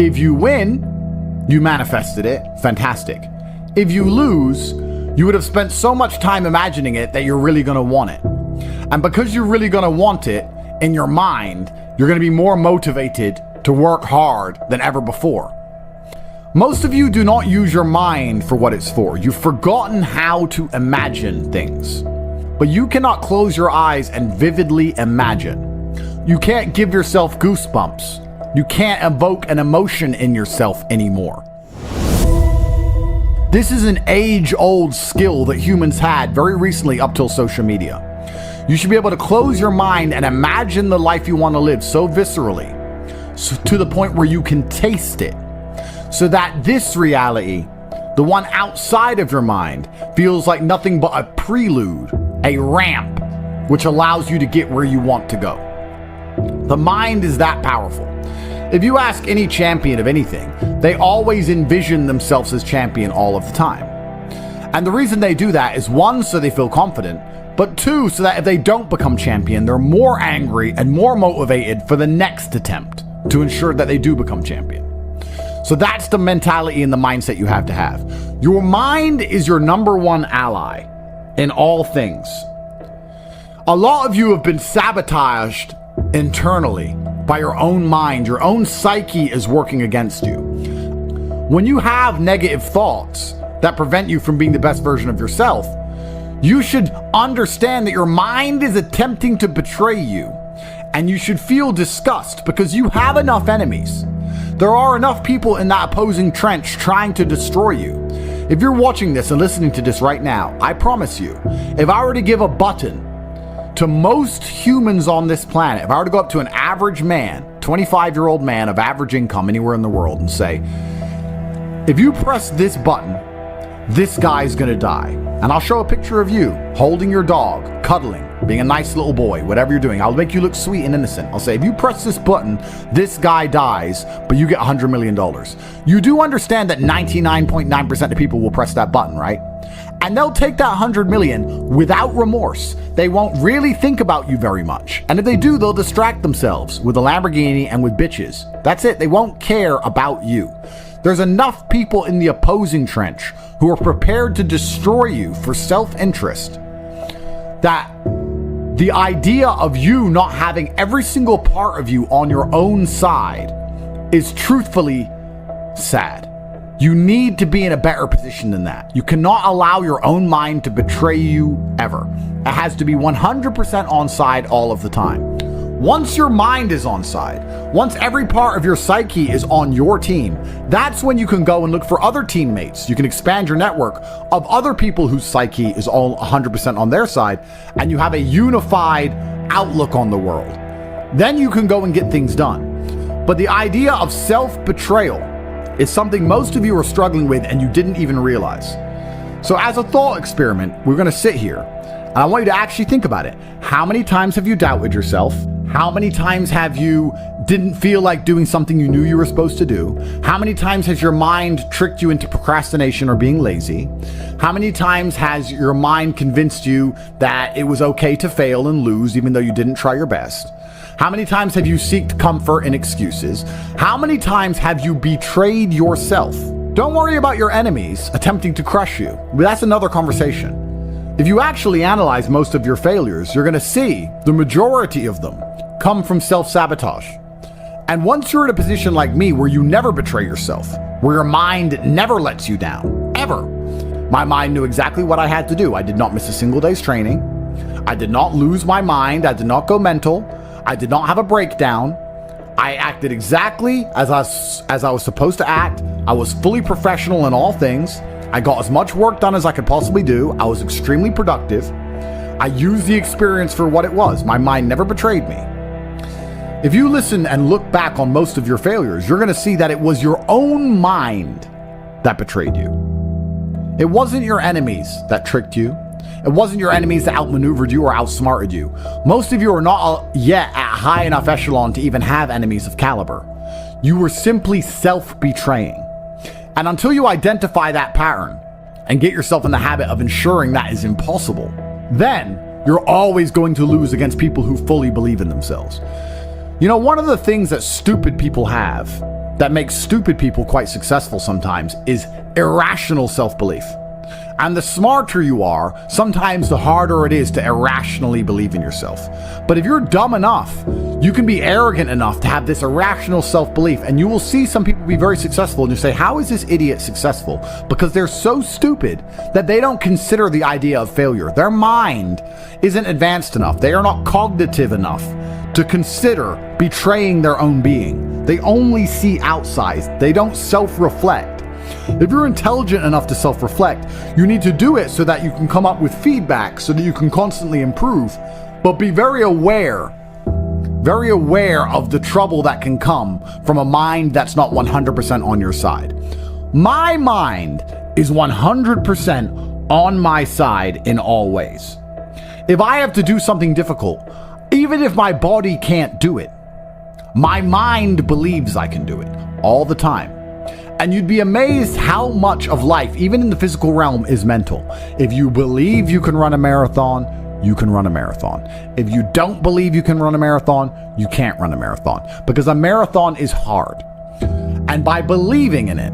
If you win, you manifested it, fantastic. If you lose, you would have spent so much time imagining it that you're really going to want it. And because you're really going to want it in your mind, you're going to be more motivated to work hard than ever before. Most of you do not use your mind for what it's for. You've forgotten how to imagine things. But you cannot close your eyes and vividly imagine. You can't give yourself goosebumps. You can't evoke an emotion in yourself anymore. This is an age-old skill that humans had very recently up till social media. You should be able to close your mind and imagine the life you want to live so viscerally, so to the point where you can taste it, so that this reality, the one outside of your mind, feels like nothing but a prelude, a ramp, which allows you to get where you want to go. The mind is that powerful. If you ask any champion of anything, they always envision themselves as champion all of the time. And the reason they do that is, one, so they feel confident, but two, so that if they don't become champion, they're more angry and more motivated for the next attempt to ensure that they do become champion. So that's the mentality and the mindset you have to have. Your mind is your number one ally in all things. A lot of you have been sabotaged internally by your own mind. Your own psyche is working against you. When you have negative thoughts that prevent you from being the best version of yourself, you should understand that your mind is attempting to betray you, and you should feel disgust because you have enough enemies. There are enough people in that opposing trench trying to destroy you. If you're watching this and listening to this right now, I promise you, if I were to give a button to most humans on this planet, if I were to go up to an average man, 25-year-old man of average income anywhere in the world, and say, if you press this button, this guy's gonna die. And I'll show a picture of you holding your dog, cuddling, being a nice little boy, whatever you're doing. I'll make you look sweet and innocent. I'll say, if you press this button, this guy dies, but you get $100 million. You do understand that 99.9% of people will press that button, right? And they'll take that 100 million without remorse. They won't really think about you very much. And if they do, they'll distract themselves with a Lamborghini and with bitches. That's it. They won't care about you. There's enough people in the opposing trench who are prepared to destroy you for self-interest that the idea of you not having every single part of you on your own side is truthfully sad. You need to be in a better position than that. You cannot allow your own mind to betray you ever. It has to be 100% on side all of the time. Once your mind is on side, once every part of your psyche is on your team, that's when you can go and look for other teammates. You can expand your network of other people whose psyche is all 100% on their side, and you have a unified outlook on the world. Then you can go and get things done. But the idea of self-betrayal is something most of you are struggling with and you didn't even realize. So as a thought experiment, we're going to sit here and I want you to actually think about it. How many times have you doubted yourself? How many times have you didn't feel like doing something you knew you were supposed to do? How many times has your mind tricked you into procrastination or being lazy? How many times has your mind convinced you that it was okay to fail and lose even though you didn't try your best? How many times have you sought comfort in excuses? How many times have you betrayed yourself? Don't worry about your enemies attempting to crush you. That's another conversation. If you actually analyze most of your failures, you're going to see the majority of them come from self-sabotage. And once you're in a position like me where you never betray yourself, where your mind never lets you down, ever. My mind knew exactly what I had to do. I did not miss a single day's training. I did not lose my mind. I did not go mental. I did not have a breakdown. I acted exactly as I was supposed to act. I was fully professional in all things. I got as much work done as I could possibly do. I was extremely productive. I used the experience for what it was. My mind never betrayed me. If you listen and look back on most of your failures, you're going to see that it was your own mind that betrayed you. It wasn't your enemies that tricked you. It wasn't your enemies that outmaneuvered you or outsmarted you. Most of you are not yet at high enough echelon to even have enemies of caliber. You were simply self-betraying. And until you identify that pattern and get yourself in the habit of ensuring that is impossible, then you're always going to lose against people who fully believe in themselves. You know, one of the things that stupid people have that makes stupid people quite successful sometimes is irrational self-belief. And the smarter you are, sometimes the harder it is to irrationally believe in yourself. But if you're dumb enough, you can be arrogant enough to have this irrational self-belief, and you will see some people be very successful, and you say, how is this idiot successful? Because they're so stupid that they don't consider the idea of failure. Their mind isn't advanced enough. They are not cognitive enough to consider betraying their own being. They only see outside. They don't self-reflect. If you're intelligent enough to self-reflect, you need to do it so that you can come up with feedback so that you can constantly improve. But be very aware of the trouble that can come from a mind that's not 100% on your side. My mind is 100% on my side in all ways. If I have to do something difficult, even if my body can't do it, my mind believes I can do it all the time. And you'd be amazed how much of life, even in the physical realm, is mental. If you believe you can run a marathon, you can run a marathon. If you don't believe you can run a marathon, you can't run a marathon. Because a marathon is hard. And by believing in it,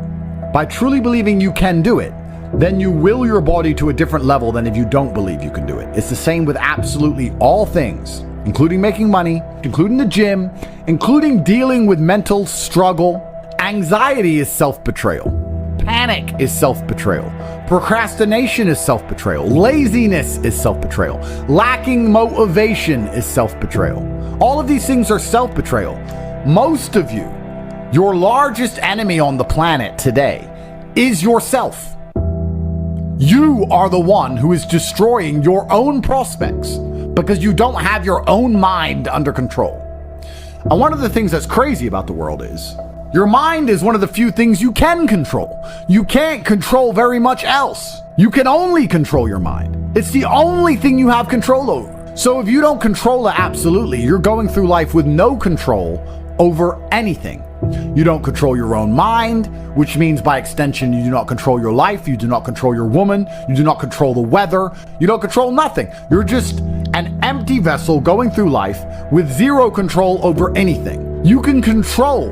by truly believing you can do it, then you will your body to a different level than if you don't believe you can do it. It's the same with absolutely all things, including making money, including the gym, including dealing with mental struggle. Anxiety is self-betrayal. Panic is self-betrayal. Procrastination is self-betrayal. Laziness is self-betrayal. Lacking motivation is self-betrayal. All of these things are self-betrayal. Most of you, your largest enemy on the planet today is yourself. You are the one who is destroying your own prospects because you don't have your own mind under control. And one of the things that's crazy about the world is your mind is one of the few things you can control. You can't control very much else. You can only control your mind. It's the only thing you have control over. So if you don't control it absolutely, you're going through life with no control over anything. You don't control your own mind, which means by extension, you do not control your life. You do not control your woman. You do not control the weather. You don't control nothing. You're just an empty vessel going through life with zero control over anything. You can control,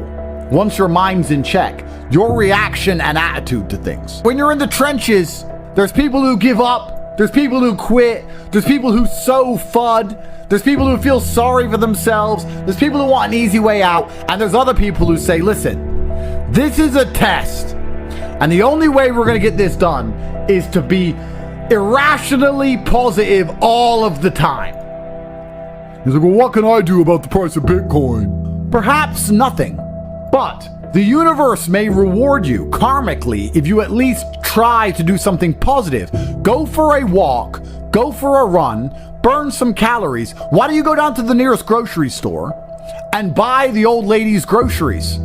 once your mind's in check, your reaction and attitude to things. When you're in the trenches, there's people who give up, there's people who quit, there's people who sow FUD, there's people who feel sorry for themselves, there's people who want an easy way out, and there's other people who say, listen, this is a test, and the only way we're gonna get this done is to be irrationally positive all of the time. He's like, well, what can I do about the price of Bitcoin? Perhaps nothing. But the universe may reward you karmically if you at least try to do something positive. Go for a walk, go for a run, burn some calories. Why don't you go down to the nearest grocery store and buy the old lady's groceries?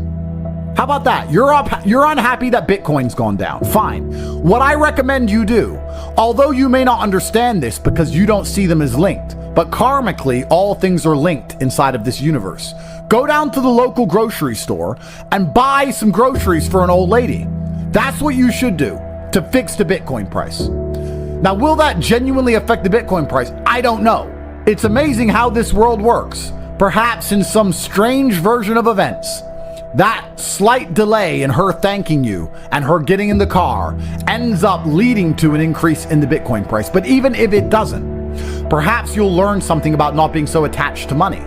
How about that? You're unhappy that Bitcoin's gone down. Fine. What I recommend you do, although you may not understand this because you don't see them as linked, but karmically, all things are linked inside of this universe. Go down to the local grocery store and buy some groceries for an old lady. That's what you should do to fix the Bitcoin price. Now, will that genuinely affect the Bitcoin price? I don't know. It's amazing how this world works. Perhaps in some strange version of events, that slight delay in her thanking you and her getting in the car ends up leading to an increase in the Bitcoin price. But even if it doesn't, perhaps you'll learn something about not being so attached to money.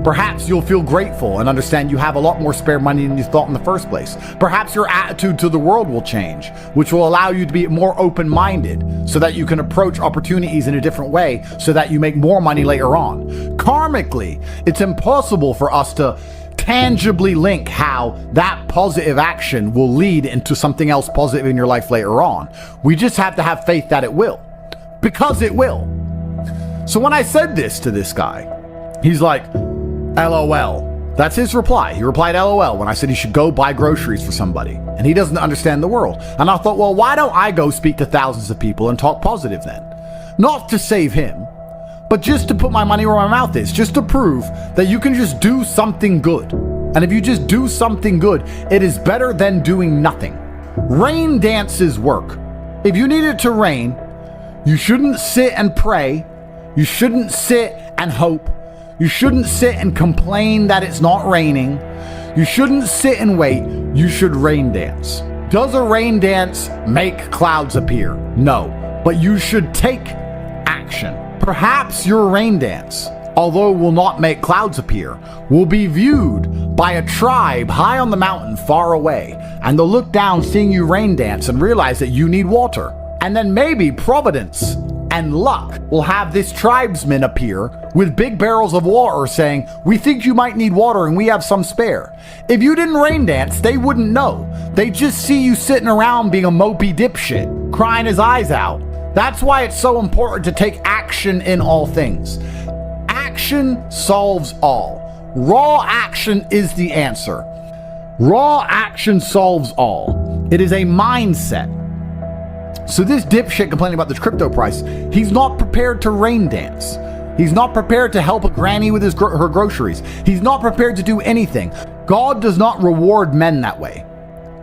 Perhaps you'll feel grateful and understand you have a lot more spare money than you thought in the first place. Perhaps your attitude to the world will change, which will allow you to be more open-minded so that you can approach opportunities in a different way so that you make more money later on. Karmically, it's impossible for us to tangibly link how that positive action will lead into something else positive in your life later on. We just have to have faith that it will, because it will. So when I said this to this guy, he's like, LOL. That's his reply. He replied LOL when I said he should go buy groceries for somebody. And he doesn't understand the world. And I thought, well, why don't I go speak to thousands of people and talk positive then? Not to save him, but just to put my money where my mouth is, just to prove that you can just do something good. And if you just do something good, it is better than doing nothing. Rain dances work. If you need it to rain, you shouldn't sit and pray. You shouldn't sit and hope. You shouldn't sit and complain that it's not raining. You shouldn't sit and wait. You should rain dance. Does a rain dance make clouds appear? No. But you should take action. Perhaps your rain dance, although will not make clouds appear, will be viewed by a tribe high on the mountain far away, and they'll look down seeing you rain dance and realize that you need water. And then maybe Providence and luck will have this tribesman appear with big barrels of water saying, we think you might need water and we have some spare. If you didn't rain dance, they wouldn't know. They just see you sitting around being a mopey dipshit, crying his eyes out. That's why it's so important to take action in all things. Action solves all. Raw action is the answer. Raw action solves all. It is a mindset. So this dipshit complaining about this crypto price, he's not prepared to rain dance. He's not prepared to help a granny with her groceries. He's not prepared to do anything. God does not reward men that way.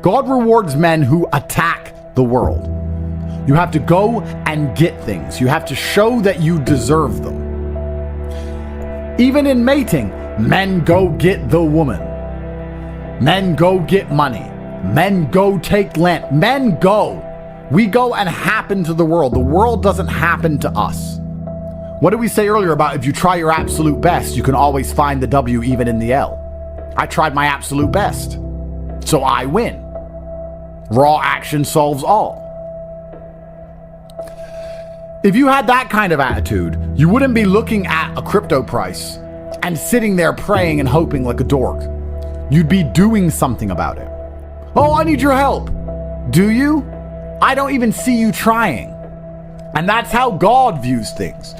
God rewards men who attack the world. You have to go and get things. You have to show that you deserve them. Even in mating, men go get the woman. Men go get money. Men go take land. Men go. We go and happen to the world. The world doesn't happen to us. What did we say earlier about if you try your absolute best, you can always find the W even in the L? I tried my absolute best. So I win. Raw action solves all. If you had that kind of attitude, you wouldn't be looking at a crypto price and sitting there praying and hoping like a dork. You'd be doing something about it. Oh, I need your help. Do you? I don't even see you trying. And that's how God views things.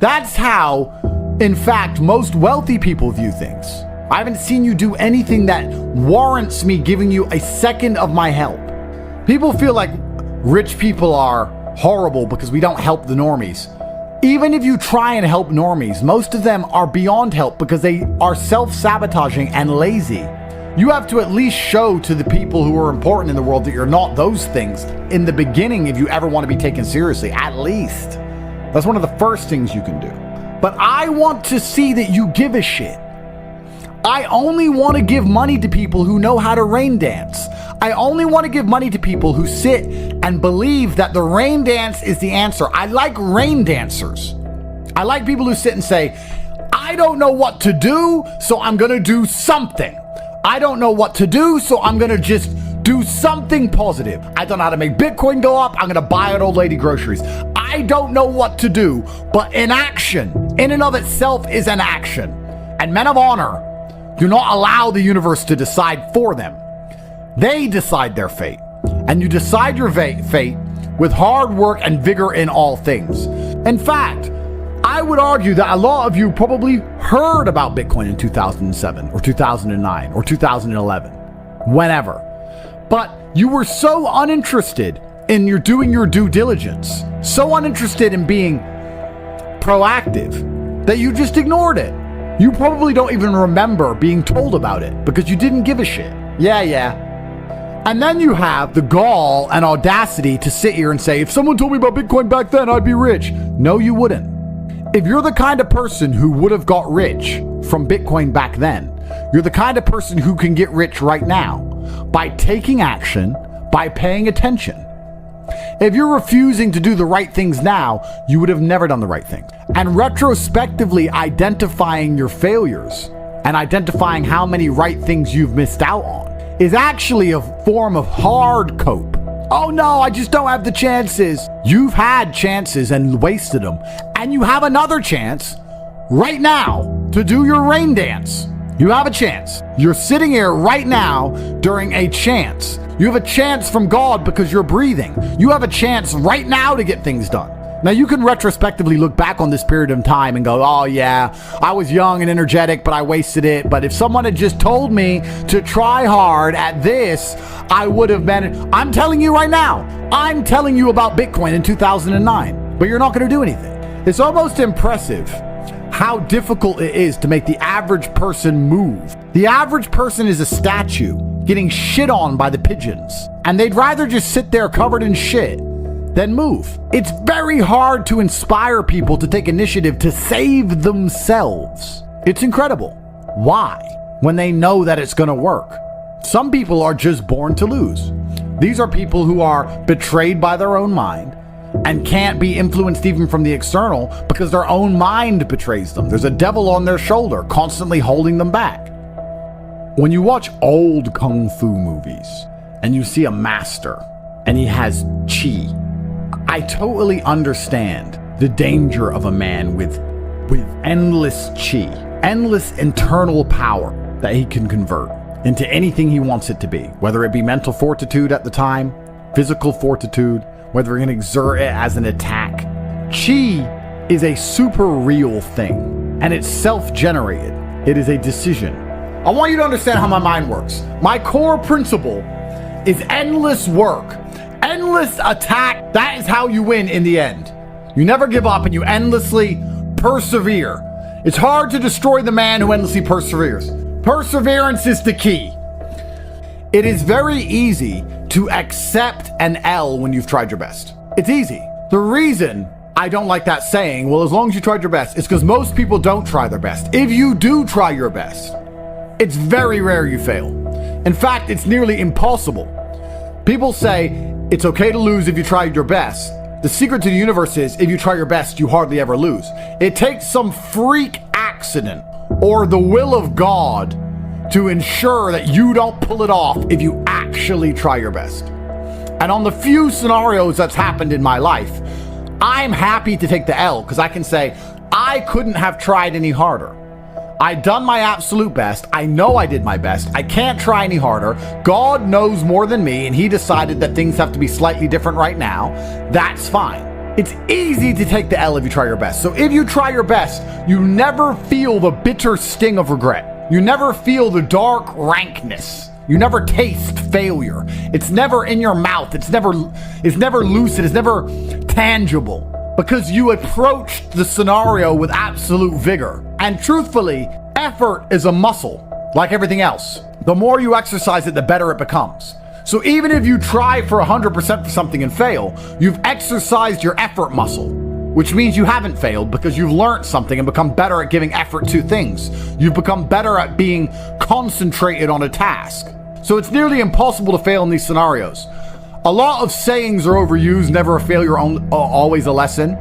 That's how, in fact, most wealthy people view things. I haven't seen you do anything that warrants me giving you a second of my help. People feel like rich people are horrible because we don't help the normies. Even if you try and help normies, most of them are beyond help because they are self-sabotaging and lazy. You have to at least show to the people who are important in the world that you're not those things in the beginning if you ever want to be taken seriously, at least. That's one of the first things you can do. But I want to see that you give a shit. I only want to give money to people who know how to rain dance. I only want to give money to people who sit and believe that the rain dance is the answer. I like rain dancers. I like people who sit and say, I don't know what to do, so I'm going to do something. I don't know what to do, so I'm going to just do something positive. I don't know how to make Bitcoin go up. I'm going to buy an old lady groceries. I don't know what to do, but inaction in and of itself is an action. And men of honor do not allow the universe to decide for them. They decide their fate. And you decide your fate with hard work and vigor in all things. In fact, I would argue that a lot of you probably heard about Bitcoin in 2007 or 2009 or 2011, whenever. But you were so uninterested in doing your due diligence, so uninterested in being proactive that you just ignored it. You probably don't even remember being told about it because you didn't give a shit. Yeah. And then you have the gall and audacity to sit here and say, if someone told me about Bitcoin back then, I'd be rich. No, you wouldn't. If you're the kind of person who would have got rich from Bitcoin back then, you're the kind of person who can get rich right now by taking action, by paying attention. If you're refusing to do the right things now, you would have never done the right things. And retrospectively identifying your failures and identifying how many right things you've missed out on is actually a form of hard cope. Oh no, I just don't have the chances. You've had chances and wasted them. And you have another chance right now to do your rain dance. You have a chance. You're sitting here right now during a chance. You have a chance from God because you're breathing. You have a chance right now to get things done. Now you can retrospectively look back on this period of time and go, oh yeah, I was young and energetic, but I wasted it. But if someone had just told me to try hard at this, I would have been. I'm telling you right now, I'm telling you about Bitcoin in 2009, but you're not going to do anything. It's almost impressive how difficult it is to make the average person move. The average person is a statue getting shit on by the pigeons, and they'd rather just sit there covered in shit than move. It's very hard to inspire people to take initiative to save themselves. It's incredible. Why? when they know that it's going to work. Some people are just born to lose. These are people who are betrayed by their own mind and can't be influenced even from the external because their own mind betrays them. There's a devil on their shoulder constantly holding them back. When you watch old kung fu movies and you see a master and he has chi, I totally understand the danger of a man with endless chi, endless internal power that he can convert into anything he wants it to be, whether it be mental fortitude at the time, physical fortitude, whether he can exert it as an attack. Chi is a super real thing, and it's self-generated. It is a decision. I want you to understand how my mind works. My core principle is endless work, endless attack. That is how you win in the end. You never give up and you endlessly persevere. It's hard to destroy the man who endlessly perseveres. Perseverance is the key. It is very easy to accept an L when you've tried your best. It's easy. The reason I don't like that saying, well, as long as you tried your best, is because most people don't try their best. If you do try your best, it's very rare you fail. In fact, it's nearly impossible. People say it's okay to lose if you tried your best. The secret to the universe is if you try your best, you hardly ever lose. It takes some freak accident or the will of God to ensure that you don't pull it off if you actually try your best. And on the few scenarios that's happened in my life, I'm happy to take the L because I can say I couldn't have tried any harder. I done my absolute best. I know I did my best. I can't try any harder. God knows more than me, and he decided that things have to be slightly different right now. That's fine. It's easy to take the L if you try your best. So if you try your best, you never feel the bitter sting of regret. You never feel the dark rankness. You never taste failure. It's never in your mouth. It's never lucid. It's never tangible. Because you approached the scenario with absolute vigor. And truthfully, effort is a muscle, like everything else. The more you exercise it, the better it becomes. So even if you try for 100% for something and fail, you've exercised your effort muscle, which means you haven't failed because you've learned something and become better at giving effort to things. You've become better at being concentrated on a task. So it's nearly impossible to fail in these scenarios. A lot of sayings are overused, never a failure, always a lesson.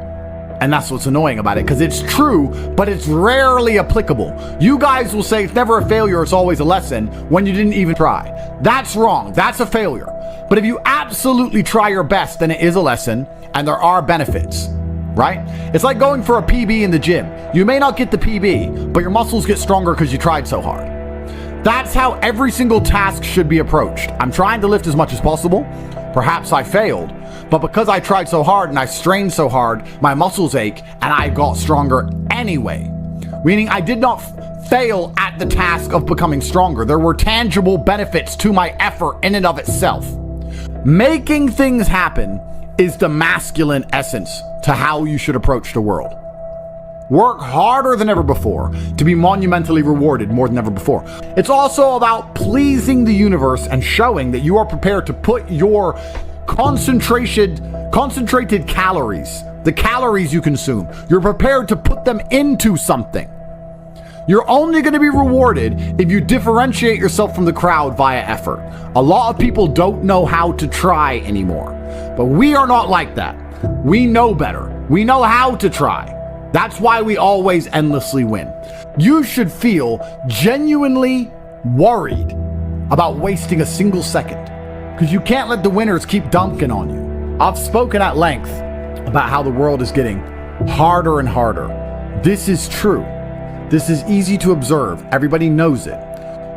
And that's what's annoying about it, because it's true, but it's rarely applicable. You guys will say it's never a failure, it's always a lesson, when you didn't even try. That's wrong. That's a failure. But if you absolutely try your best, then it is a lesson, and there are benefits, right? It's like going for a PB in the gym. You may not get the PB, but your muscles get stronger because you tried so hard. That's how every single task should be approached. I'm trying to lift as much as possible. Perhaps I failed, but because I tried so hard and I strained so hard, my muscles ache and I got stronger anyway. Meaning I did not fail at the task of becoming stronger. There were tangible benefits to my effort in and of itself. Making things happen is the masculine essence to how you should approach the world. Work harder than ever before to be monumentally rewarded more than ever before. It's also about pleasing the universe and showing that you are prepared to put your concentrated calories, the calories you consume, you're prepared to put them into something. You're only going to be rewarded if you differentiate yourself from the crowd via effort. A lot of people don't know how to try anymore, but we are not like that. We know better. We know how to try. That's why we always endlessly win. You should feel genuinely worried about wasting a single second, because you can't let the winners keep dunking on you. I've spoken at length about how the world is getting harder and harder. This is true. This is easy to observe. Everybody knows it.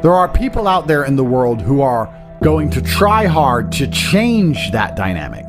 There are people out there in the world who are going to try hard to change that dynamic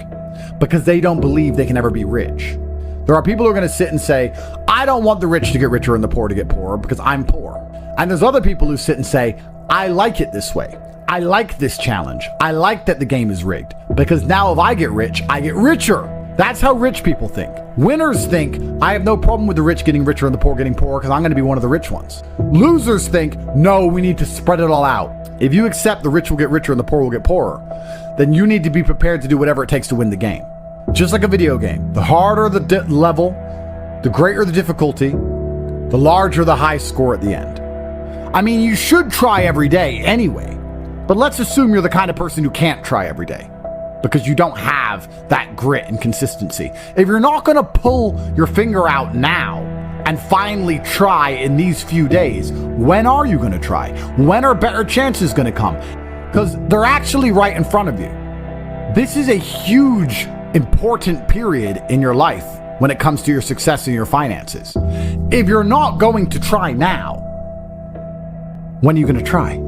because they don't believe they can ever be rich. There are people who are going to sit and say, I don't want the rich to get richer and the poor to get poorer because I'm poor. And there's other people who sit and say, I like it this way. I like this challenge. I like that the game is rigged because now if I get rich, I get richer. That's how rich people think. Winners think, I have no problem with the rich getting richer and the poor getting poorer because I'm going to be one of the rich ones. Losers think, no, we need to spread it all out. If you accept the rich will get richer and the poor will get poorer, then you need to be prepared to do whatever it takes to win the game. Just like a video game, the harder the level, the greater the difficulty, the larger the high score at the end. I mean, you should try every day anyway. But let's assume you're the kind of person who can't try every day because you don't have that grit and consistency. If you're not going to pull your finger out now and finally try in these few days, when are you going to try? When are better chances going to come? Because they're actually right in front of you. This is a huge, important period in your life when it comes to your success and your finances. If you're not going to try now, when are you going to try?